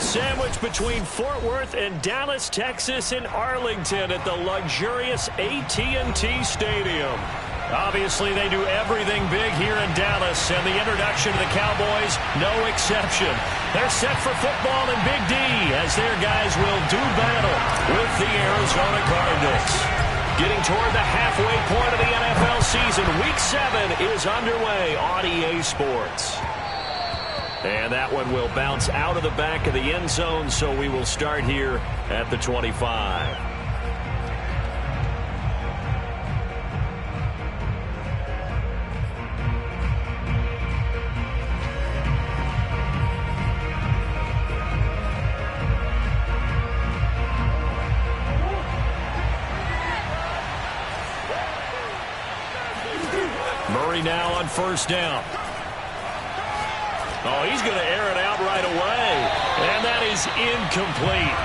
sandwiched between Fort Worth and Dallas, Texas, and Arlington at the luxurious AT&T Stadium. Obviously, they do everything big here in Dallas, and the introduction to the Cowboys, no exception. They're set for football in Big D as their guys will do battle with the Arizona Cardinals. Getting toward the halfway point of the NFL season, Week 7 is underway on EA Sports. And that one will bounce out of the back of the end zone, so we will start here at the 25. Murray now on first down. Oh, he's going to air it out right away. And that is incomplete.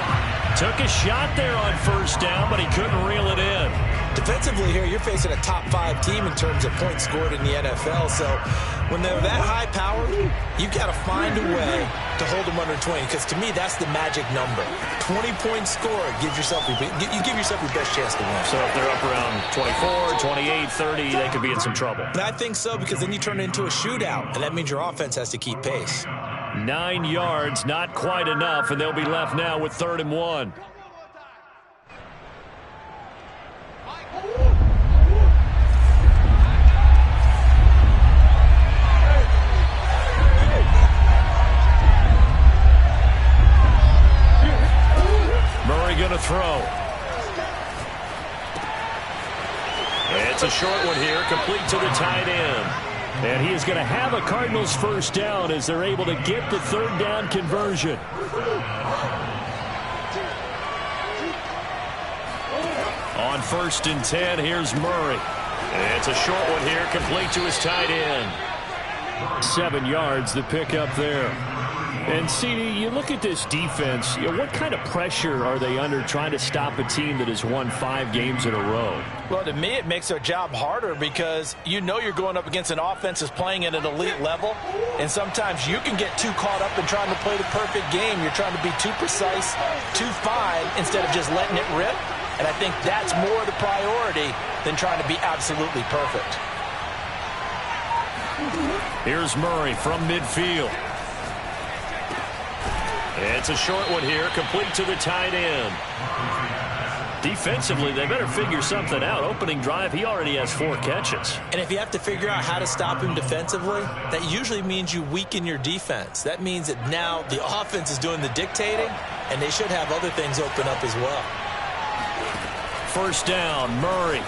Took a shot there on first down, but he couldn't reel it in. Defensively here, you're facing a top-5 team in terms of points scored in the NFL. So when they're that high-powered, you've got to find a way to hold them under 20. Because to me, that's the magic number. 20 points scored, you give yourself your best chance to win. So if they're up around 24, 28, 30, they could be in some trouble. But I think so, because then you turn it into a shootout, and that means your offense has to keep pace. 9 yards, not quite enough, and they'll be left now with 3rd and 1. Murray going to throw. It's a short one here, complete to the tight end. And he is going to have a Cardinals first down as they're able to get the 3rd down conversion. On 1st and 10, here's Murray. It's a short one here, complete to his tight end. 7 yards, the pickup there. And, CD, you look at this defense, what kind of pressure are they under trying to stop a team that has won 5 games in a row? Well, to me, it makes their job harder because you know you're going up against an offense that's playing at an elite level, and sometimes you can get too caught up in trying to play the perfect game. You're trying to be too precise, too fine, instead of just letting it rip. And I think that's more the priority than trying to be absolutely perfect. Here's Murray from midfield. It's a short one here, complete to the tight end. Defensively, they better figure something out. Opening drive, he already has 4 catches. And if you have to figure out how to stop him defensively, that usually means you weaken your defense. That means that now the offense is doing the dictating, and they should have other things open up as well. First down, Murray.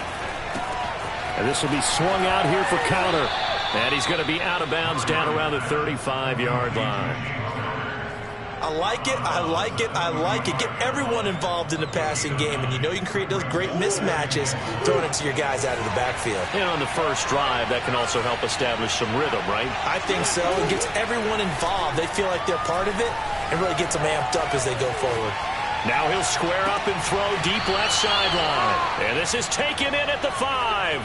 And this will be swung out here for counter. And he's going to be out of bounds down around the 35-yard line. I like it, I like it, I like it. Get everyone involved in the passing game, and you know you can create those great mismatches throwing it to your guys out of the backfield. And on the first drive, that can also help establish some rhythm, right? I think so. It gets everyone involved. They feel like they're part of it and really gets them amped up as they go forward. Now he'll square up and throw deep left sideline. And this is taken in at the 5.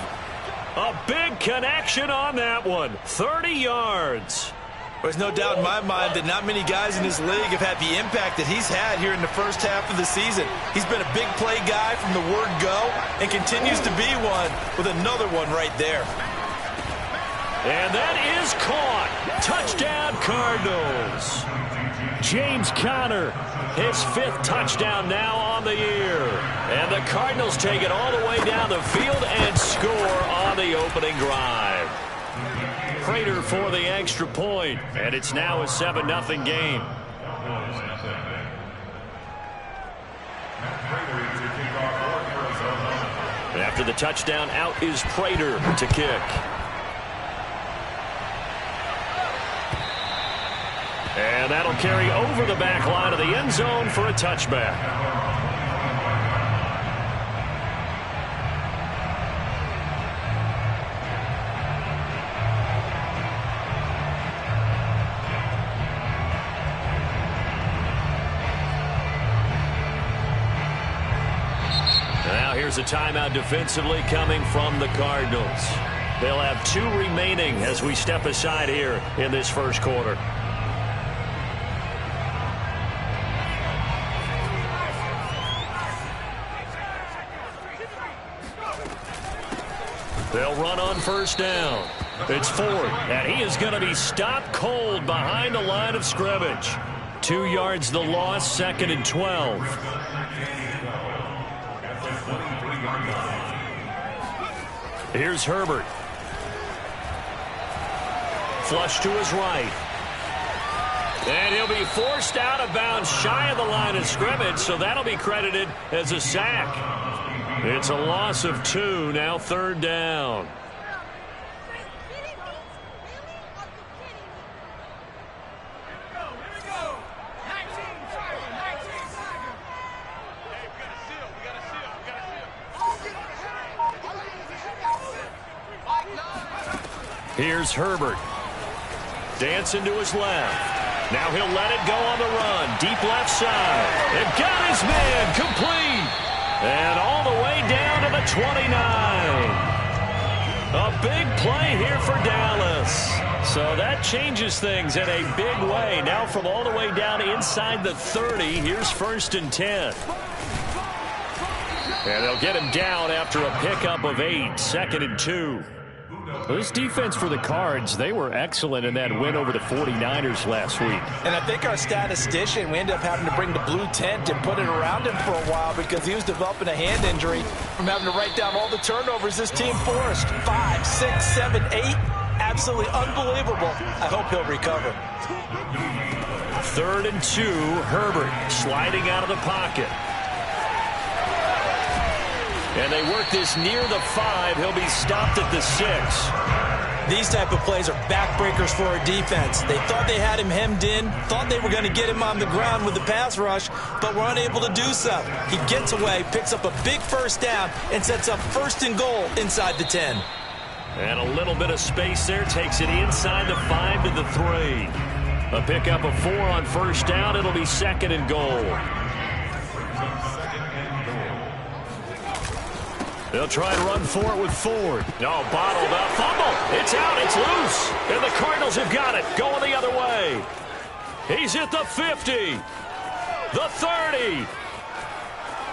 A big connection on that one. 30 yards. There's no doubt in my mind that not many guys in this league have had the impact that he's had here in the first half of the season. He's been a big play guy from the word go and continues to be one with another one right there. And that is caught. Touchdown, Cardinals. James Conner, his 5th touchdown now on the year. And the Cardinals take it all the way down the field and score on the opening drive. Prater for the extra point, and it's now a 7-0 game. After the touchdown, out is Prater to kick. And that'll carry over the back line of the end zone for a touchback. Now here's a timeout defensively coming from the Cardinals. They'll have 2 remaining as we step aside here in this first quarter. They'll run on first down. It's Ford, and he is going to be stopped cold behind the line of scrimmage. 2 yards the loss, 2nd and 12. Here's Herbert. Flush to his right. And he'll be forced out of bounds shy of the line of scrimmage, so that'll be credited as a sack. It's a loss of 2, now 3rd down. Here's Herbert. Dancing to his left. Now he'll let it go on the run. Deep left side. They've got his man complete. And all the way down to the 29. A big play here for Dallas. So that changes things in a big way. Now from all the way down inside the 30, here's 1st and 10. And they'll get him down after a pickup of 8, 2nd and 2. Well, this defense for the Cards, they were excellent in that win over the 49ers last week. And I think our statistician, we ended up having to bring the blue tent and put it around him for a while because he was developing a hand injury from having to write down all the turnovers this team forced. 5, 6, 7, 8. Absolutely unbelievable. I hope he'll recover. 3rd and 2, Herbert sliding out of the pocket. And they work this near the 5. He'll be stopped at the 6. These type of plays are backbreakers for a defense. They thought they had him hemmed in, thought they were going to get him on the ground with the pass rush, but were unable to do so. He gets away, picks up a big 1st down, and sets up 1st and goal inside the 10. And a little bit of space there takes it inside the 5 to the 3. A pickup of 4 on 1st down. It'll be 2nd and goal. They'll try to run for it with Ford. No, bottled up. Fumble. It's out. It's loose. And the Cardinals have got it. Going the other way. He's at the 50. The 30.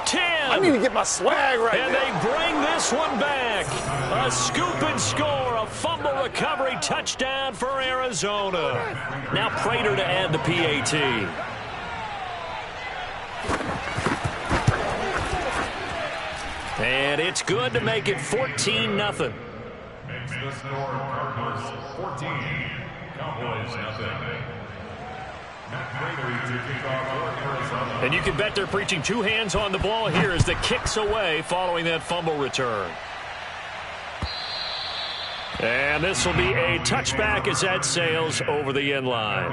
10. I need to get my swag right and now. And they bring this one back. A scoop and score. A fumble recovery touchdown for Arizona. Now Prater to add the PAT. And it's good to make it 14-0. Makes the score Cardinals 14, Cowboys 0. And you can bet they're preaching 2 hands on the ball here as the kick's away following that fumble return. And this will be a touchback as that sails over the end line.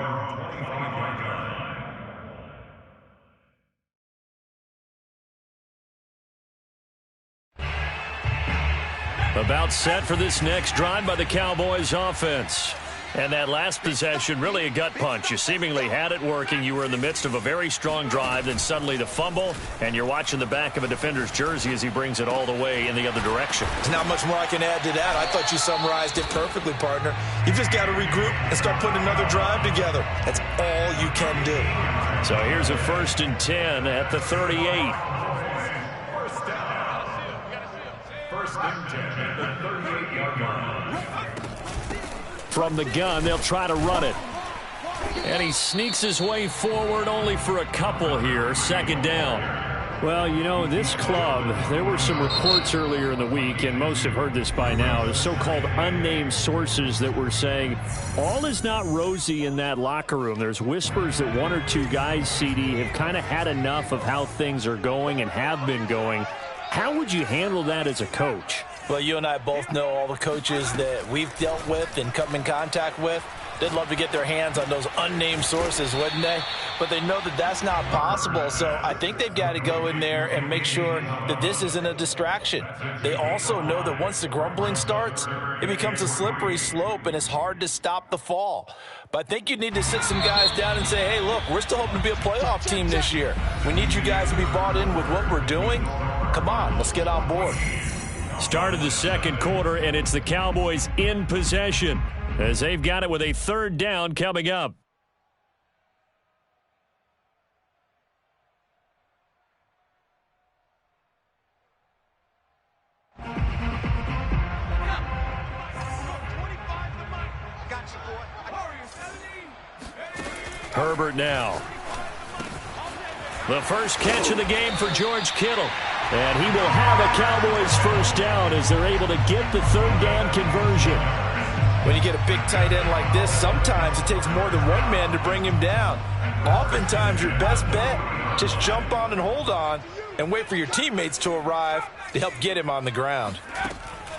About set for this next drive by the Cowboys offense. And that last possession, really a gut punch. You seemingly had it working. You were in the midst of a very strong drive, then suddenly the fumble, and you're watching the back of a defender's jersey as he brings it all the way in the other direction. There's not much more I can add to that. I thought you summarized it perfectly, partner. You've just got to regroup and start putting another drive together. That's all you can do. So here's a 1st and 10 at the 38. First and 10 at the 38-yard line. From the gun, they'll try to run it. And he sneaks his way forward only for a couple here. 2nd down. Well, you know, this club, there were some reports earlier in the week, and most have heard this by now, the so-called unnamed sources that were saying all is not rosy in that locker room. There's whispers that 1 or 2 guys, CD, have kind of had enough of how things are going and have been going. How would you handle that as a coach? Well, you and I both know all the coaches that we've dealt with and come in contact with. They'd love to get their hands on those unnamed sources, wouldn't they? But they know that that's not possible, so I think they've got to go in there and make sure that this isn't a distraction. They also know that once the grumbling starts, it becomes a slippery slope, and it's hard to stop the fall. But I think you need to sit some guys down and say, hey, look, we're still hoping to be a playoff team this year. We need you guys to be bought in with what we're doing. Come on, let's get on board. Started the 2nd quarter, and it's the Cowboys in possession as they've got it with a 3rd down coming up. Herbert now. The first catch of the game for George Kittle. And he will have a Cowboys first down as they're able to get the third down conversion. When you get a big tight end like this, sometimes it takes more than one man to bring him down. Oftentimes, your best bet, just jump on and hold on and wait for your teammates to arrive to help get him on the ground.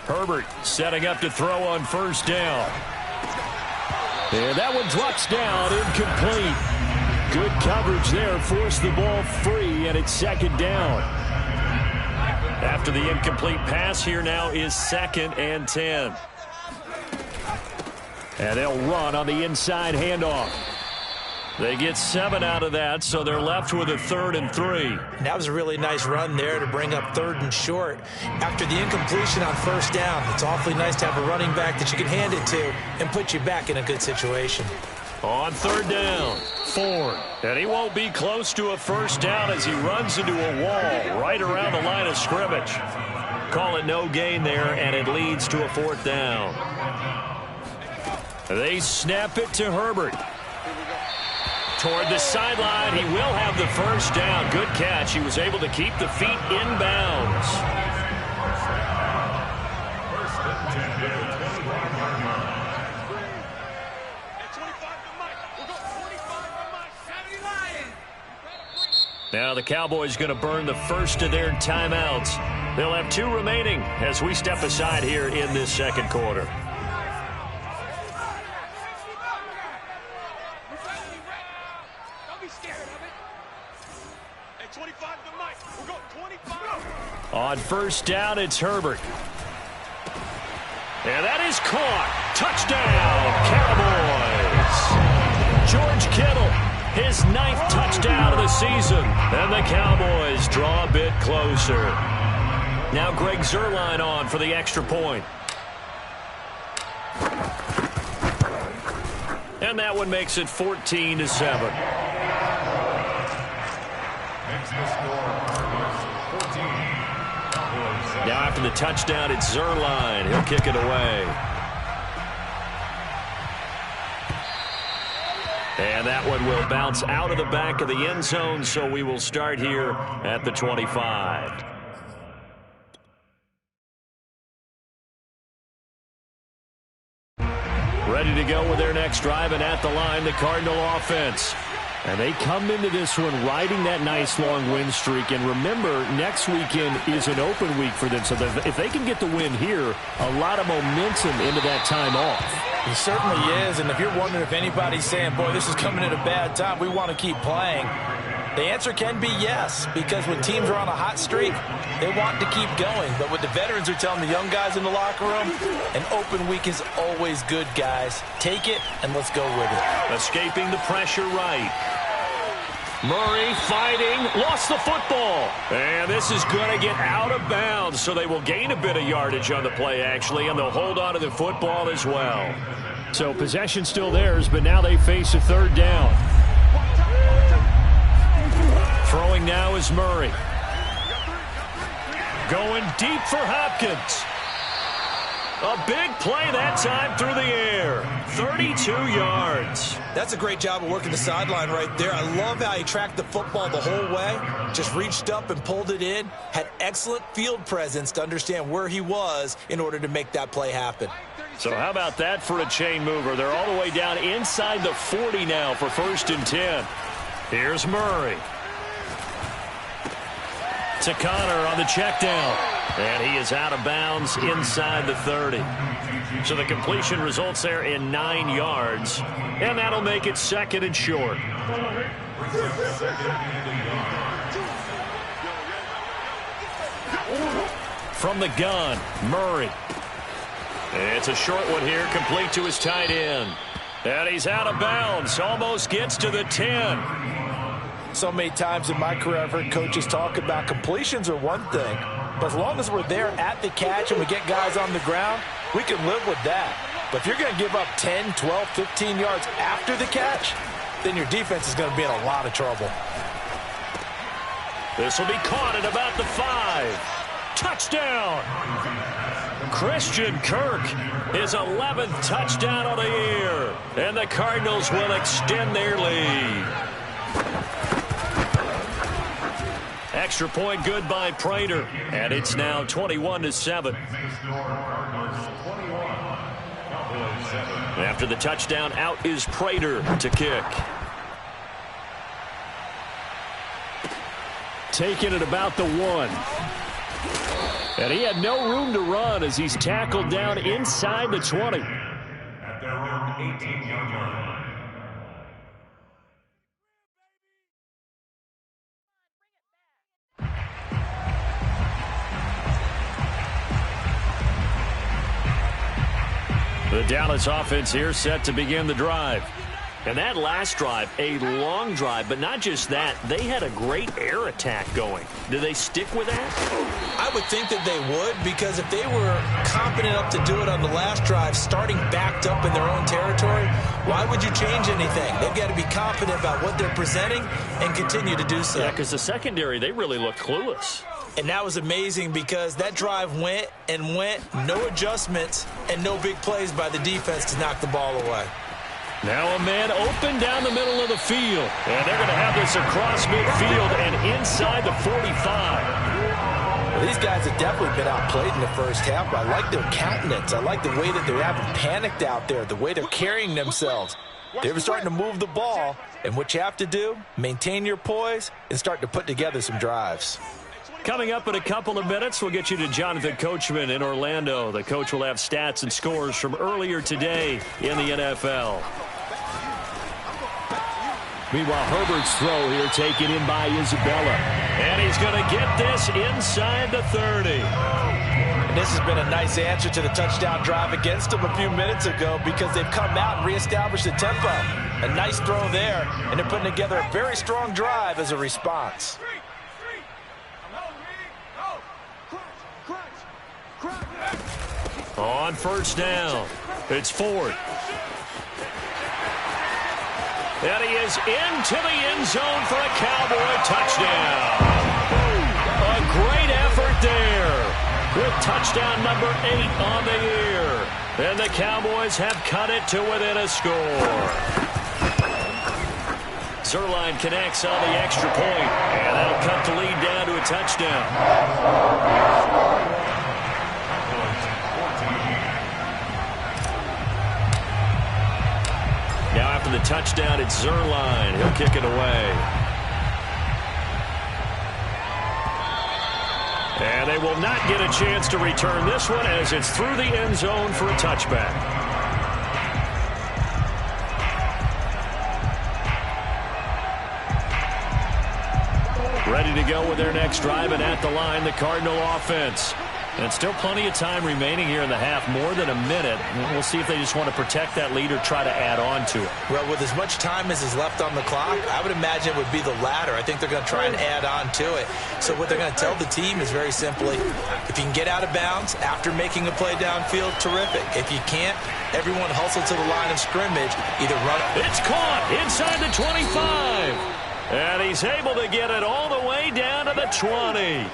Herbert setting up to throw on first down. And that one drops down, incomplete. Good coverage there, forced the ball free, and it's second down. After the incomplete pass, here now is 2nd and 10. And they'll run on the inside handoff. They get 7 out of that, so they're left with a 3rd and 3. That was a really nice run there to bring up 3rd and short. After the incompletion on first down, it's awfully nice to have a running back that you can hand it to and put you back in a good situation. On 3rd down, Ford. And he won't be close to a first down as he runs into a wall right around the line of scrimmage. Call it no gain there, and it leads to a 4th down. They snap it to Herbert. Toward the sideline, he will have the first down. Good catch. He was able to keep the feet inbounds. Now the Cowboys going to burn the first of their timeouts. They'll have 2 remaining as we step aside here in this second quarter. On first down, it's Herbert. And that is caught. Touchdown, Cowboys. George Kittle, his 9th touchdown of the season. And the Cowboys draw a bit closer. Now Greg Zuerlein on for the extra point. And that one makes it 14-7. Makes the score 14. Now after the touchdown, it's Zuerlein. He'll kick it away. And that one will bounce out of the back of the end zone, so we will start here at the 25. Ready to go with their next drive, and at the line, the Cardinal offense. And they come into this one riding that nice long win streak. And remember, next weekend is an open week for them. So if they can get the win here, a lot of momentum into that time off. It certainly is. And if you're wondering if anybody's saying, boy, this is coming at a bad time, we want to keep playing, the answer can be yes. Because when teams are on a hot streak, they want to keep going. But what the veterans are telling the young guys in the locker room, an open week is always good, guys. Take it, and let's go with it. Escaping the pressure right. Murray fighting, lost the football. And this is going to get out of bounds, so they will gain a bit of yardage on the play, actually, and they'll hold on to the football as well. So possession still theirs, but now they face a 3rd down. Throwing now is Murray. Going deep for Hopkins. A big play that time through the air. 32 yards. That's a great job of working the sideline right there. I love how he tracked the football the whole way. Just reached up and pulled it in. Had excellent field presence to understand where he was in order to make that play happen. So how about that for a chain mover? They're all the way down inside the 40 now for 1st and 10. Here's Murray. To Connor on the check down. And he is out of bounds inside the 30. So the completion results there in 9 yards. And that'll make it 2nd and short. From the gun, Murray. It's a short one here, complete to his tight end. And he's out of bounds, almost gets to the 10. So many times in my career, I've heard coaches talk about completions are one thing, but as long as we're there at the catch and we get guys on the ground, we can live with that. But if you're going to give up 10, 12, 15 yards after the catch, then your defense is going to be in a lot of trouble. This will be caught at about the 5. Touchdown! Christian Kirk, his 11th touchdown of the year. And the Cardinals will extend their lead. Extra point good by Prater. And it's now 21-7. After the touchdown, out is Prater to kick. Taking it about the 1. And he had no room to run as he's tackled down inside the 20. At their own 18-yard line. The Dallas offense here set to begin the drive. And that last drive, a long drive, but not just that, they had a great air attack going. Do they stick with that? I would think that they would, because if they were confident enough to do it on the last drive, starting backed up in their own territory, why would you change anything? They've got to be confident about what they're presenting and continue to do so. Yeah, because the secondary, they really looked clueless. And that was amazing because that drive went and went, no adjustments, and no big plays by the defense to knock the ball away. Now a man open down the middle of the field. And they're going to have this across midfield and inside the 45. Well, these guys have definitely been outplayed in the first half. I like their countenance. I like the way that they haven't panicked out there, the way they're carrying themselves. They're starting to move the ball. And what you have to do, maintain your poise and start to put together some drives. Coming up in a couple of minutes, we'll get you to Jonathan Coachman in Orlando. The coach will have stats and scores from earlier today in the NFL. Meanwhile, Herbert's throw here taken in by Isabella. And he's going to get this inside the 30. And this has been a nice answer to the touchdown drive against them a few minutes ago because they've come out and reestablished the tempo. A nice throw there, and they're putting together a very strong drive as a response. On first down, it's Ford. And he is into the end zone for a Cowboy touchdown. A great effort there with touchdown number 8 on the year. And the Cowboys have cut it to within a score. Zerline connects on the extra point, and that'll cut the lead down to a touchdown. Now after the touchdown, it's Zerline. He'll kick it away. And they will not get a chance to return this one as it's through the end zone for a touchback. Ready to go with their next drive, and at the line, the Cardinal offense. And still plenty of time remaining here in the half, more than a minute. We'll see if they just want to protect that lead or try to add on to it. Well, with as much time as is left on the clock, I would imagine it would be the latter. I think they're going to try and add on to it. So what they're going to tell the team is very simply, if you can get out of bounds after making a play downfield, terrific. If you can't, everyone hustle to the line of scrimmage, either run. It's caught inside the 25. And he's able to get it all the way down to the 20.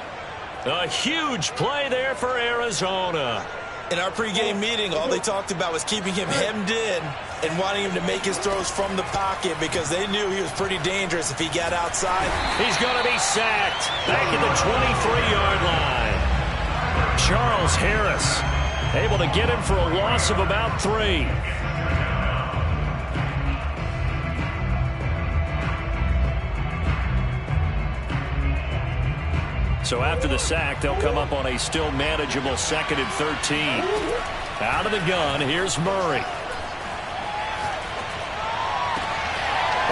A huge play there for Arizona. In our pregame meeting, all they talked about was keeping him hemmed in and wanting him to make his throws from the pocket because they knew he was pretty dangerous if he got outside. He's going to be sacked back at the 23-yard line. Charles Harris able to get him for a loss of about 3. So after the sack, they'll come up on a still manageable 2nd and 13. Out of the gun, here's Murray.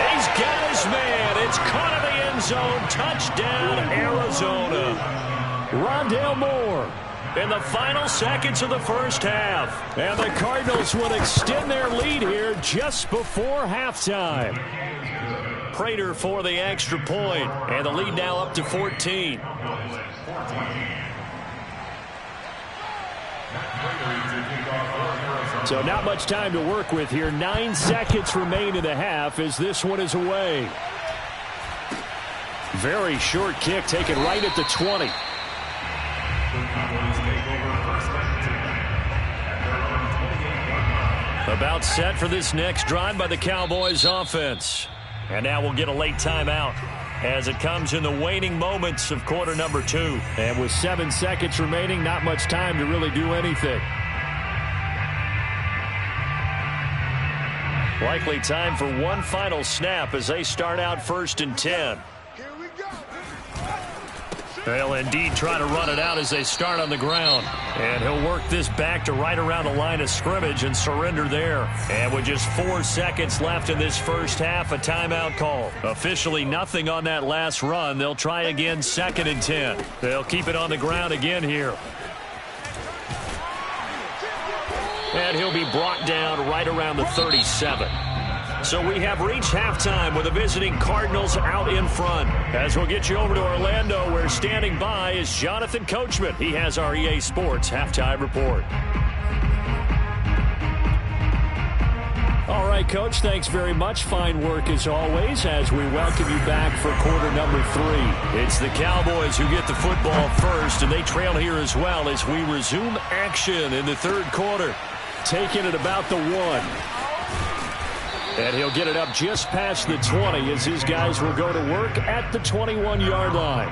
He's got his man. It's caught in the end zone. Touchdown, Arizona. Rondale Moore in the final seconds of the first half. And the Cardinals will extend their lead here just before halftime. Prater for the extra point, and the lead now up to 14. So not much time to work with here. 9 seconds remain in the half as this one is away. Very short kick taken right at the 20. About set for this next drive by the Cowboys offense. And now we'll get a late timeout as it comes in the waning moments of quarter number 2. And with 7 seconds remaining, not much time to really do anything. Likely time for one final snap as they start out 1st and 10. They'll indeed try to run it out as they start on the ground. And he'll work this back to right around the line of scrimmage and surrender there. And with just 4 seconds left in this first half, a timeout call. Officially nothing on that last run. They'll try again 2nd and 10. They'll keep it on the ground again here. And he'll be brought down right around the 37. So we have reached halftime with the visiting Cardinals out in front. As we'll get you over to Orlando, where standing by is Jonathan Coachman. He has our EA Sports halftime report. All right, Coach, thanks very much. Fine work as always as we welcome you back for quarter number 3. It's the Cowboys who get the football first, and they trail here as well as we resume action in the 3rd quarter. Taking it about the 1. And he'll get it up just past the 20 as his guys will go to work at the 21-yard line.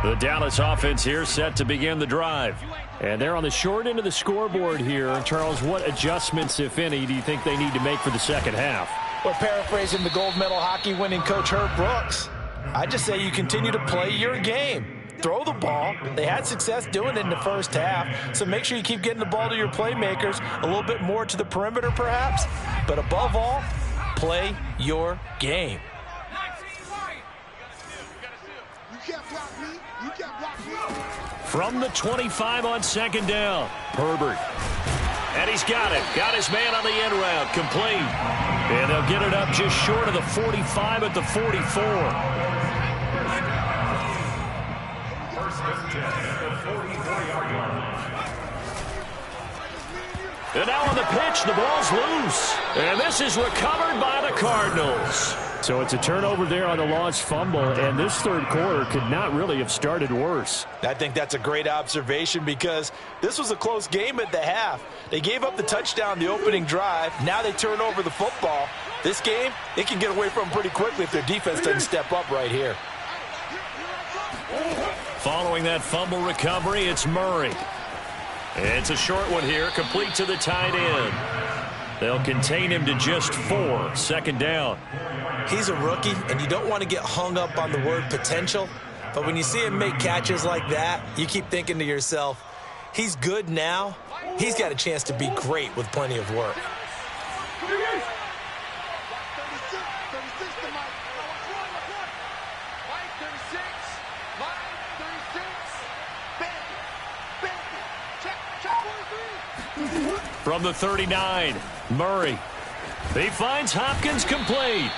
The Dallas offense here set to begin the drive. And they're on the short end of the scoreboard here. Charles, what adjustments, if any, do you think they need to make for the second half? Well, paraphrasing the gold medal hockey winning coach Herb Brooks, I just say you continue to play your game. Throw the ball. They had success doing it in the first half, so make sure you keep getting the ball to your playmakers, a little bit more to the perimeter perhaps, but above all, play your game. From the 25 on 2nd down, Herbert. And he's got it. Got his man on the end route. Complete. And they'll get it up just short of the 45 at the 44. And now on the pitch, the ball's loose. And this is recovered by the Cardinals. So it's a turnover there on the lost fumble, and this 3rd quarter could not really have started worse. I think that's a great observation because this was a close game at the half. They gave up the touchdown the opening drive. Now they turn over the football. This game, they can get away from pretty quickly if their defense doesn't step up right here. Following that fumble recovery, it's Murray. It's a short one here, complete to the tight end. They'll contain him to just 4, 2nd down. He's a rookie, and you don't want to get hung up on the word potential. But when you see him make catches like that, you keep thinking to yourself, he's good now. He's got a chance to be great with plenty of work. From the 39, Murray. He finds Hopkins complete.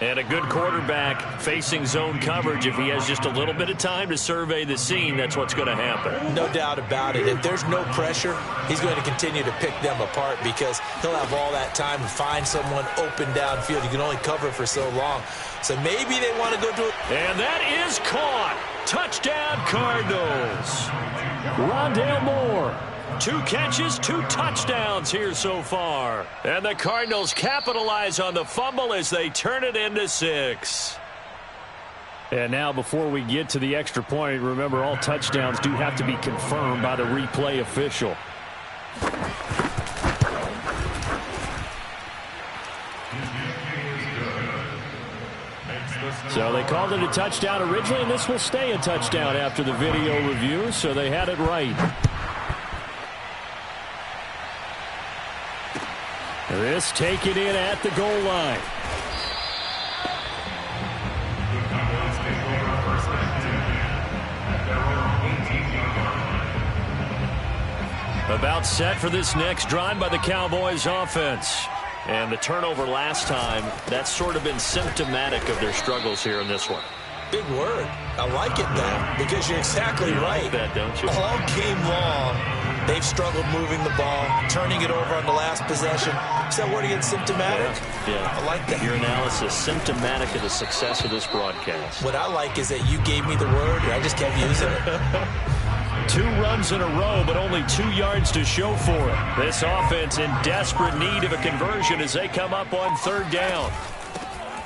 And a good quarterback facing zone coverage. If he has just a little bit of time to survey the scene, that's what's going to happen. No doubt about it. If there's no pressure, he's going to continue to pick them apart because he'll have all that time to find someone open downfield. You can only cover for so long. So maybe they want to go to it. And that is caught. Touchdown, Cardinals. Rondale Moore. 2 catches, 2 touchdowns here so far. And the Cardinals capitalize on the fumble as they turn it into 6. And now before we get to the extra point, remember all touchdowns do have to be confirmed by the replay official. So they called it a touchdown originally, and this will stay a touchdown after the video review, so they had it right. This taken in at the goal line. About set for this next drive by the Cowboys offense. And the turnover last time, that's sort of been symptomatic of their struggles here in this one. Big word. I like it, though, because you're exactly right. Like that, don't you? All game long, They've struggled moving the ball, turning it over on the last possession. Is that word again, symptomatic? Yeah. I like that. Your analysis, symptomatic of the success of this broadcast. What I like is that you gave me the word, and I just kept using it. 2 runs in a row, but only 2 yards to show for it. This offense in desperate need of a conversion as they come up on 3rd down.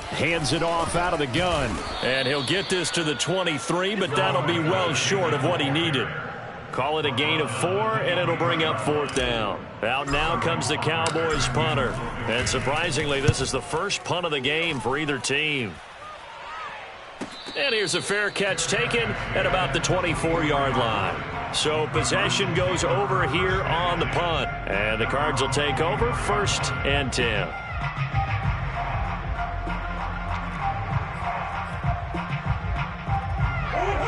Hands it off out of the gun. And he'll get this to the 23, but that'll be well short of what he needed. Call it a gain of 4, and it'll bring up 4th down. Out now comes the Cowboys punter. And surprisingly, this is the first punt of the game for either team. And here's a fair catch taken at about the 24-yard line. So possession goes over here on the punt. And the Cards will take over 1st and 10.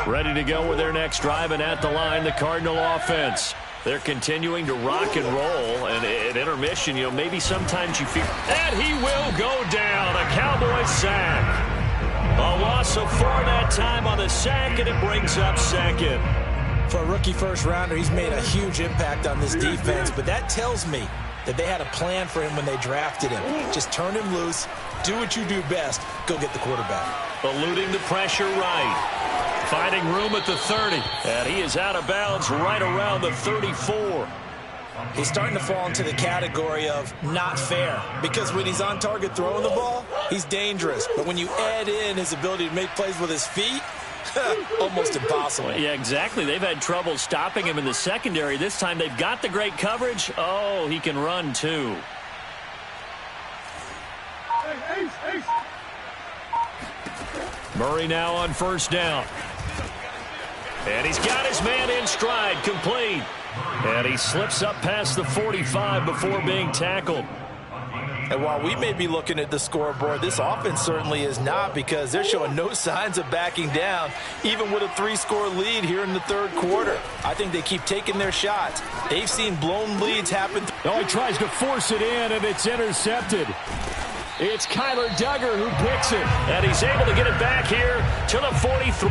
Ready to go with their next drive, and at the line, the Cardinal offense. They're continuing to rock and roll, and at intermission, maybe sometimes you feel... And he will go down, a Cowboy sack. A loss of 4 that time on the sack, and it brings up 2nd. For a rookie first-rounder, he's made a huge impact on this defense, but that tells me that they had a plan for him when they drafted him. Just turn him loose, do what you do best, go get the quarterback. Eluding the pressure right. Finding room at the 30. And he is out of bounds right around the 34. He's starting to fall into the category of not fair, because when he's on target throwing the ball, he's dangerous. But when you add in his ability to make plays with his feet, almost impossible. Yeah, exactly. They've had trouble stopping him in the secondary. This time they've got the great coverage. Oh, he can run too. Murray now on 1st down. And he's got his man in stride, complete. And he slips up past the 45 before being tackled. And while we may be looking at the scoreboard, this offense certainly is not, because they're showing no signs of backing down, even with a 3-score lead here in the 3rd quarter. I think they keep taking their shots. They've seen blown leads happen. Oh, he tries to force it in, and it's intercepted. It's Nypical Tigger who picks it. And he's able to get it back here to the 43.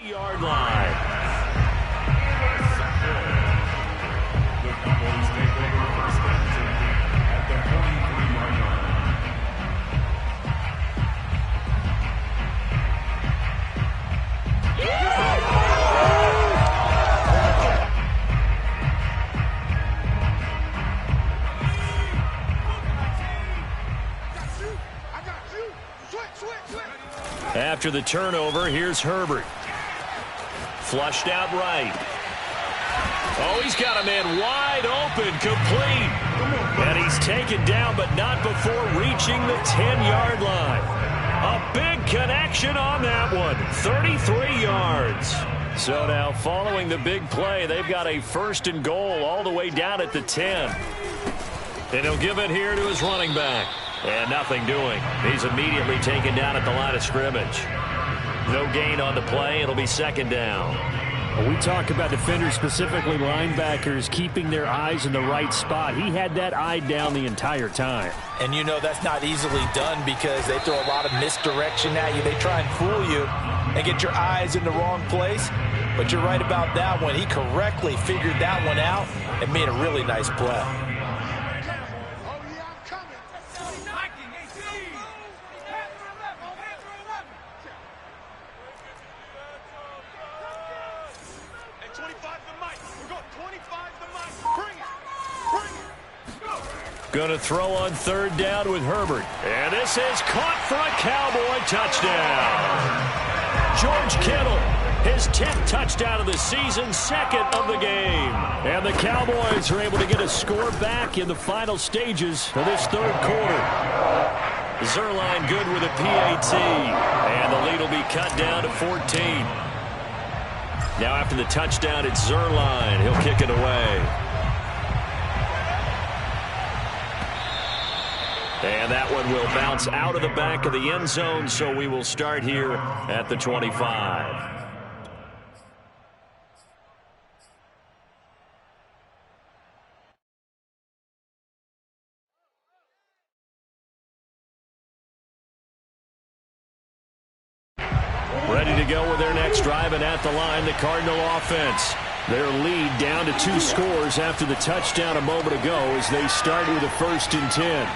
Yard line. The Cowboys take over 1st and 10 at the 43-yard line. After the turnover, here's Herbert. Flushed out right. Oh, he's got a man wide open, complete. And he's taken down, but not before reaching the 10-yard line. A big connection on that one. 33 yards. So now, following the big play, they've got a 1st and goal all the way down at the 10. And he'll give it here to his running back. And nothing doing. He's immediately taken down at the line of scrimmage. No gain on the play. It'll be 2nd down. We talk about defenders, specifically linebackers, keeping their eyes in the right spot. He had that eye down the entire time. And you know that's not easily done, because they throw a lot of misdirection at you. They try and fool you and get your eyes in the wrong place. But you're right about that one. He correctly figured that one out and made a really nice play. Going to throw on 3rd down with Herbert. And this is caught for a Cowboy touchdown. George Kittle, his 10th touchdown of the season, 2nd of the game. And the Cowboys are able to get a score back in the final stages of this 3rd quarter. Zerline good with a PAT. And the lead will be cut down to 14. Now after the touchdown, it's Zerline. He'll kick it away. And that one will bounce out of the back of the end zone, so we will start here at the 25. Ready to go with their next drive, and at the line, the Cardinal offense. Their lead down to 2 scores after the touchdown a moment ago as they start with a 1st and 10.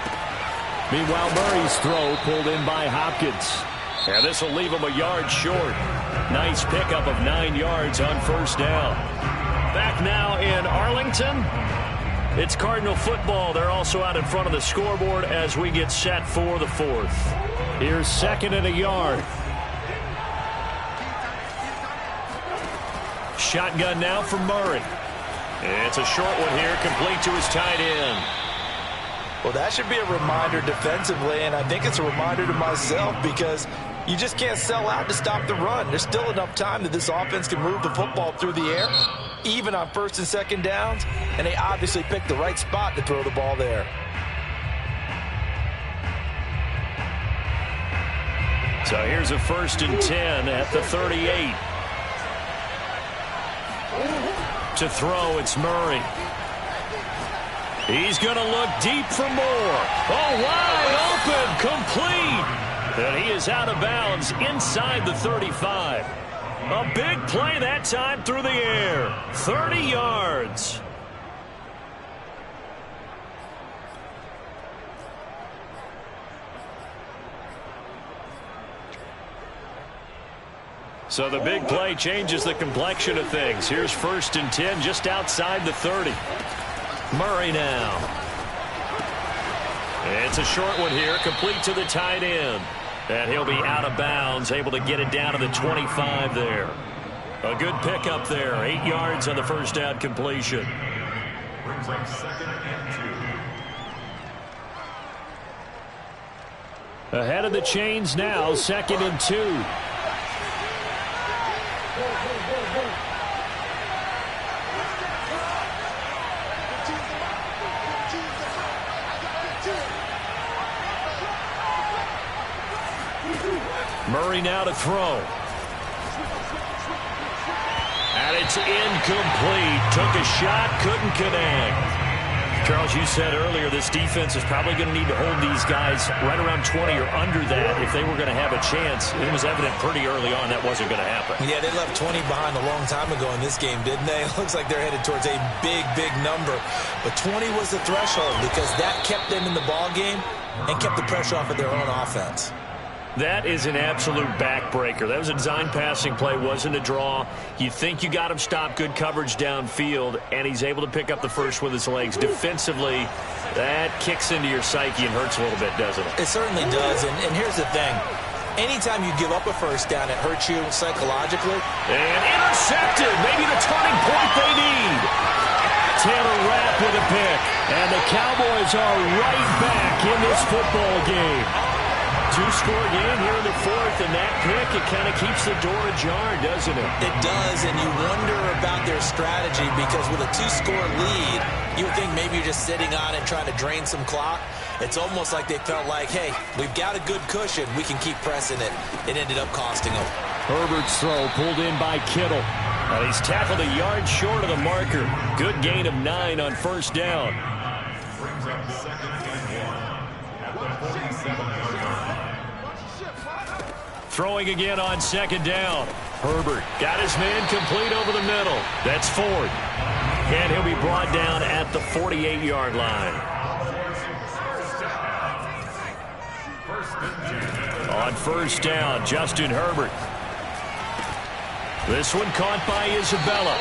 Meanwhile, Murray's throw pulled in by Hopkins. And this will leave him a yard short. Nice pickup of 9 yards on 1st down. Back now in Arlington. It's Cardinal football. They're also out in front of the scoreboard as we get set for the 4th. Here's 2nd and a yard. Shotgun now for Murray. It's a short one here, complete to his tight end. Well, that should be a reminder defensively, and I think it's a reminder to myself because you just can't sell out to stop the run. There's still enough time that this offense can move the football through the air, even on 1st and 2nd downs, and they obviously picked the right spot to throw the ball there. So here's a 1st and 10 at the 38. To throw, it's Murray. He's going to look deep for more. Oh, wide open, complete. And he is out of bounds inside the 35. A big play that time through the air. 30 yards. So the big play changes the complexion of things. Here's 1st and 10 just outside the 30. Murray now. It's a short one here, complete to the tight end. And he'll be out of bounds, able to get it down to the 25 there. A good pickup there, 8 yards on the 1st down completion. Brings up 2nd and 2. Ahead of the chains now, 2nd and 2. Murray now to throw. And it's incomplete. Took a shot, couldn't connect. Charles, you said earlier this defense is probably going to need to hold these guys right around 20 or under that if they were going to have a chance. It was evident pretty early on that wasn't going to happen. Yeah, they left 20 behind a long time ago in this game, didn't they? It looks like they're headed towards a big, big number. But 20 was the threshold because that kept them in the ball game and kept the pressure off of their own offense. That is an absolute backbreaker. That was a design passing play, wasn't a draw. You think you got him stopped, good coverage downfield, and he's able to pick up the first with his legs. Defensively, that kicks into your psyche and hurts a little bit, doesn't it? It certainly does, and here's the thing. Anytime you give up a 1st down, it hurts you psychologically. And intercepted, maybe the turning point they need. Taylor Rapp with a pick, and the Cowboys are right back in this football game. 2-score game here in the 4th, and that pick, it kind of keeps the door ajar, doesn't it? It does, and you wonder about their strategy because with a 2-score lead, you would think maybe you're just sitting on it trying to drain some clock. It's almost like they felt like, hey, we've got a good cushion. We can keep pressing it. It ended up costing them. Herbert's throw pulled in by Kittle. Well, he's tackled a yard short of the marker. Good gain of 9 on 1st down. Brings up 2nd and 1 at the 47-yard line. Throwing again on 2nd down. Herbert got his man complete over the middle. That's Ford. And he'll be brought down at the 48-yard line. On 1st down, Justin Herbert. This one caught by Isabella.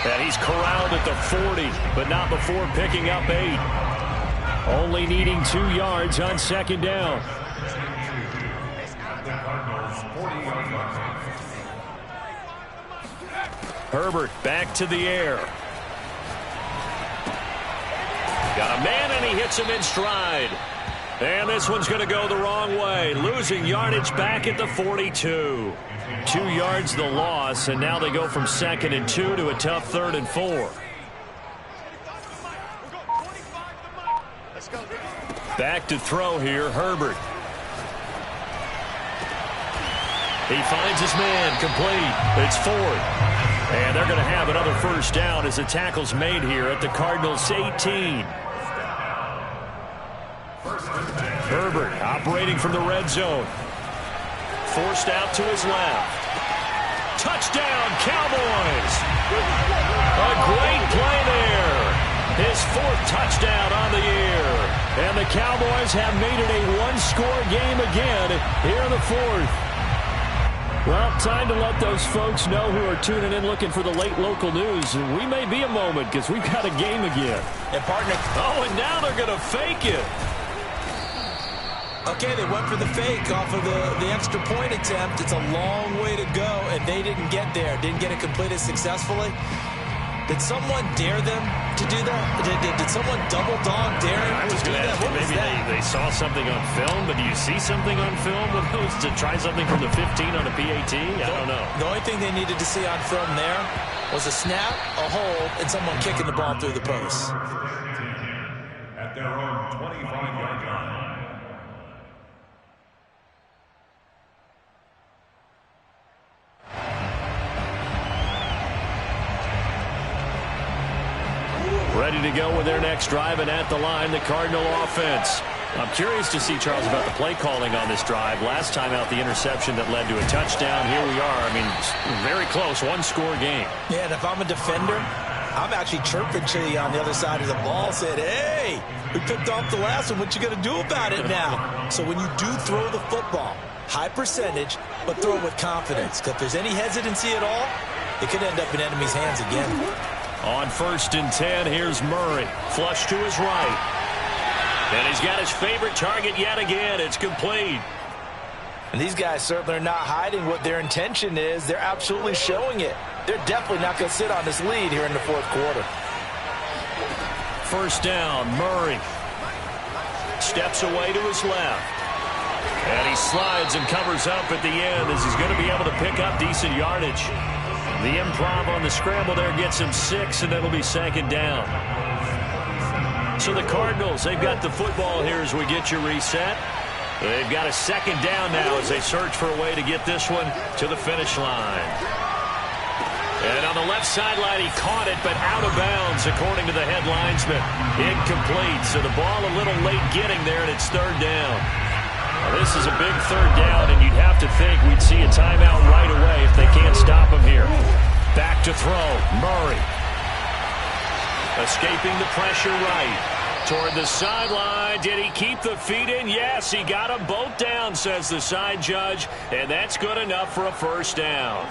And he's corralled at the 40, but not before picking up 8. Only needing 2 yards on 2nd down. Herbert back to the air. Got a man, and he hits him in stride. And this one's going to go the wrong way. Losing yardage back at the 42. 2 yards the loss, and now they go from 2nd and 2 to a tough 3rd and 4. Back to throw here, Herbert. He finds his man complete. It's Ford. And they're going to have another 1st down as the tackle's made here at the Cardinals' 18. Herbert operating from the red zone. Forced out to his left. Touchdown, Cowboys. A great play there. His 4th touchdown on the year. And the Cowboys have made it a one-score game again here in the 4th. Well, time to let those folks know who are tuning in looking for the late local news. We may be a moment because we've got a game again. And partner. Oh, and now they're going to fake it. Okay, they went for the fake off of the extra point attempt. It's a long way to go, and they didn't get there. Didn't get it completed successfully. Did someone dare them to do that? Did someone double dog dare him I was to do going to that? ask you, What was maybe that? they saw something on film, but do you see something on film with those to try something from the 15 on a PAT? I don't know. The only thing they needed to see on film there was a snap, a hold, and someone kicking the ball through the post. At their own 25-yard line. Ready to go with their next drive, and at the line, the Cardinal offense. I'm curious to see, Charles, about the play calling on this drive. Last time out, the interception that led to a touchdown. Here we are. I mean, very close, one-score game. Yeah, and if I'm a defender, I'm actually chirping to you on the other side of the ball, saying, hey, we picked off the last one. What you going to do about it now? So when you do throw the football, high percentage, but throw it with confidence. Because if there's any hesitancy at all, it could end up in enemy's hands again. On 1st and 10, here's Murray. Flush to his right. And he's got his favorite target yet again. It's complete. And these guys certainly are not hiding what their intention is. They're absolutely showing it. They're definitely not going to sit on this lead here in the 4th quarter. 1st down, Murray. Steps away to his left. And he slides and covers up at the end as he's going to be able to pick up decent yardage. The improv on the scramble there gets him 6, and it'll be 2nd down. So the Cardinals, they've got the football here as we get you reset. They've got a 2nd down now as they search for a way to get this one to the finish line. And on the left sideline, he caught it, but out of bounds, according to the head linesman. Incomplete, so the ball a little late getting there, and it's 3rd down. Now, this is a big 3rd down, and you'd have to think we'd see a timeout right away if they can't stop him here. Back to throw, Murray. Escaping the pressure right. Toward the sideline. Did he keep the feet in? Yes, he got them both down, says the side judge, and that's good enough for a 1st down.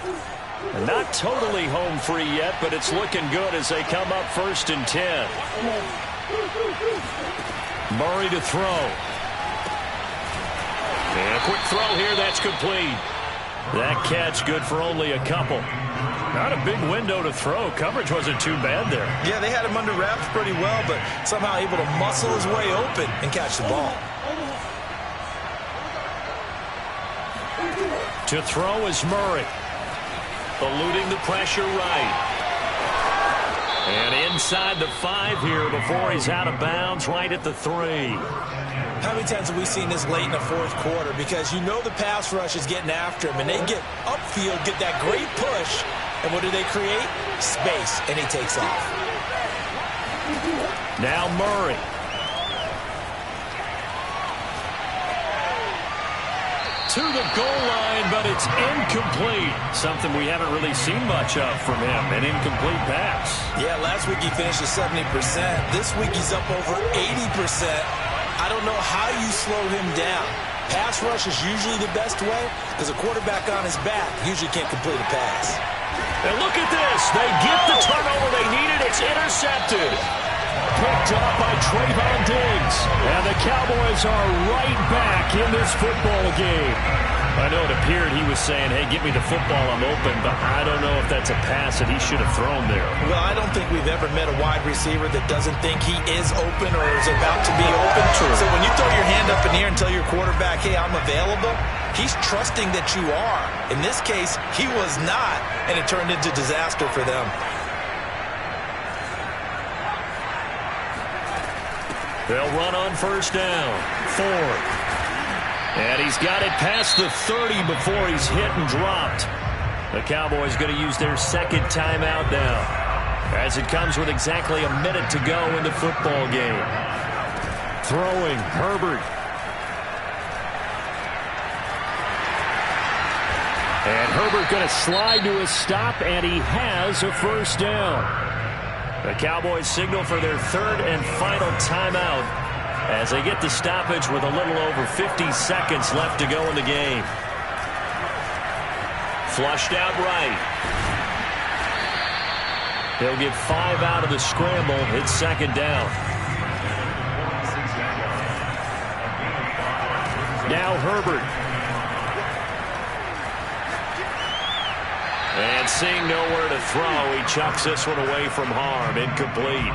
And not totally home free yet, but it's looking good as they come up 1st and 10. Murray to throw. And a quick throw here, that's complete. That catch good for only a couple. Not a big window to throw. Coverage wasn't too bad there. Yeah, they had him under wraps pretty well, but somehow able to muscle his way open and catch the ball. To throw is Murray. Eluding the pressure right. And inside the 5 here before he's out of bounds, right at the 3. How many times have we seen this late in the 4th quarter? Because you know the pass rush is getting after him, and they get upfield, get that great push, and what do they create? Space, and he takes off. Now Murray. To the goal line, but it's incomplete. Something we haven't really seen much of from him, an incomplete pass. Yeah, last week he finished at 70%. This week he's up over 80%. I don't know how you slow him down. Pass rush is usually the best way because a quarterback on his back usually can't complete a pass. And look at this. They get the turnover they needed. It's intercepted. Picked up by Trayvon Diggs. And the Cowboys are right back in this football game. I know it appeared he was saying, hey, give me the football, I'm open, but I don't know if that's a pass that he should have thrown there. Well, I don't think we've ever met a wide receiver that doesn't think he is open or is about to be open. So when you throw your hand up in the air and tell your quarterback, hey, I'm available, he's trusting that you are. In this case, he was not, and it turned into disaster for them. They'll run on 1st down. 4. And he's got it past the 30 before he's hit and dropped. The Cowboys going to use their 2nd timeout now, as it comes with exactly a minute to go in the football game. Throwing, Herbert. And Herbert going to slide to a stop, and he has a first down. The Cowboys signal for their third and final timeout as they get the stoppage with a little over 50 seconds left to go in the game. Flushed out right. He'll get 5 out of the scramble. It's second down. Now Herbert. And seeing nowhere to throw, he chucks this one away from harm. Incomplete.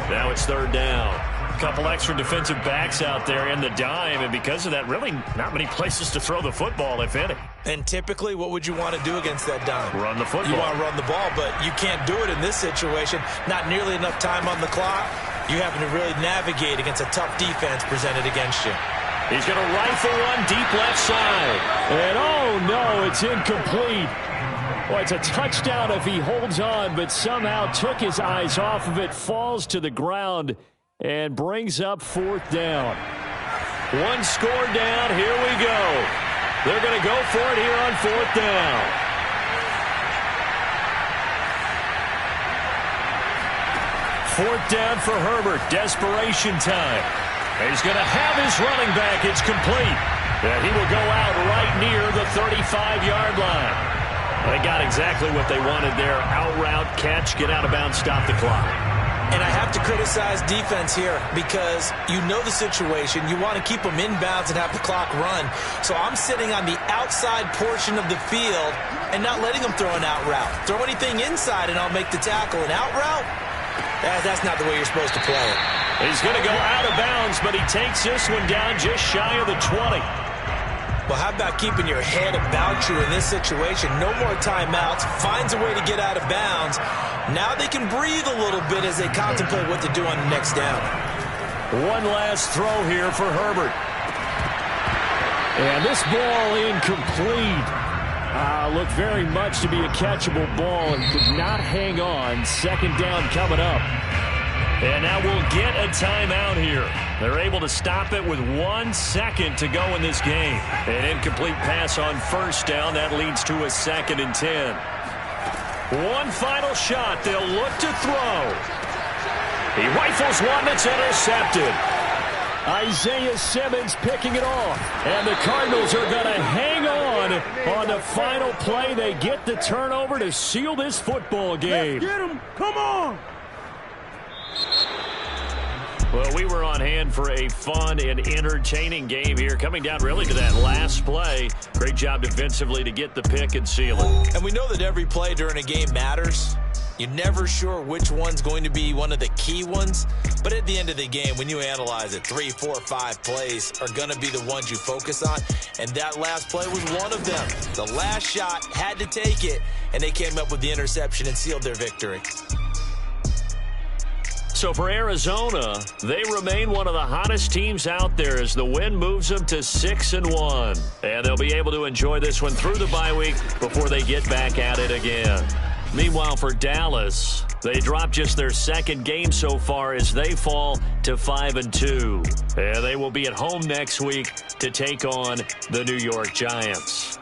Now it's third down. A couple extra defensive backs out there in the dime, and because of that, really not many places to throw the football, if any. And typically, what would you want to do against that dime? Run the football. You want to run the ball, but you can't do it in this situation. Not nearly enough time on the clock. You're having to really navigate against a tough defense presented against you. He's going to rifle one deep left side. And oh no, it's incomplete. Well, it's a touchdown if he holds on, but somehow took his eyes off of it, falls to the ground, and brings up fourth down. One score down. Here we go. They're going to go for it here on fourth down. Fourth down for Herbert. Desperation time. He's going to have his running back. It's complete. And he will go out right near the 35-yard line. They got exactly what they wanted there. Out route, catch, get out of bounds, stop the clock. And I have to criticize defense here because you know the situation. You want to keep them inbounds and have the clock run. So I'm sitting on the outside portion of the field and not letting them throw an out route. Throw anything inside and I'll make the tackle. An out route? That's not the way you're supposed to play it. He's going to go out of bounds, but he takes this one down just shy of the 20. Well, how about keeping your head about you in this situation? No more timeouts. Finds a way to get out of bounds. Now they can breathe a little bit as they contemplate what to do on the next down. One last throw here for Herbert. And this ball incomplete. Looked very much to be a catchable ball and could not hang on. Second down coming up. And now we'll get a timeout here. They're able to stop it with 1 second to go in this game. An incomplete pass on first down. That leads to a 2nd and 10. One final shot. They'll look to throw. He rifles one that's intercepted. Isaiah Simmons picking it off. And the Cardinals are going to hang on the final play. They get the turnover to seal this football game. Let's get him. Come on. Well, we were on hand for a fun and entertaining game here. Coming down really to that last play. Great job defensively to get the pick and seal it. And we know that every play during a game matters. You're never sure which one's going to be one of the key ones. But at the end of the game, when you analyze it, 3, 4, 5 plays are going to be the ones you focus on. And that last play was one of them. The last shot had to take it, and they came up with the interception and sealed their victory. So for Arizona, they remain one of the hottest teams out there as the win moves them to 6-1. And they'll be able to enjoy this one through the bye week before they get back at it again. Meanwhile, for Dallas, they dropped just their second game so far as they fall to 5-2. And they will be at home next week to take on the New York Giants.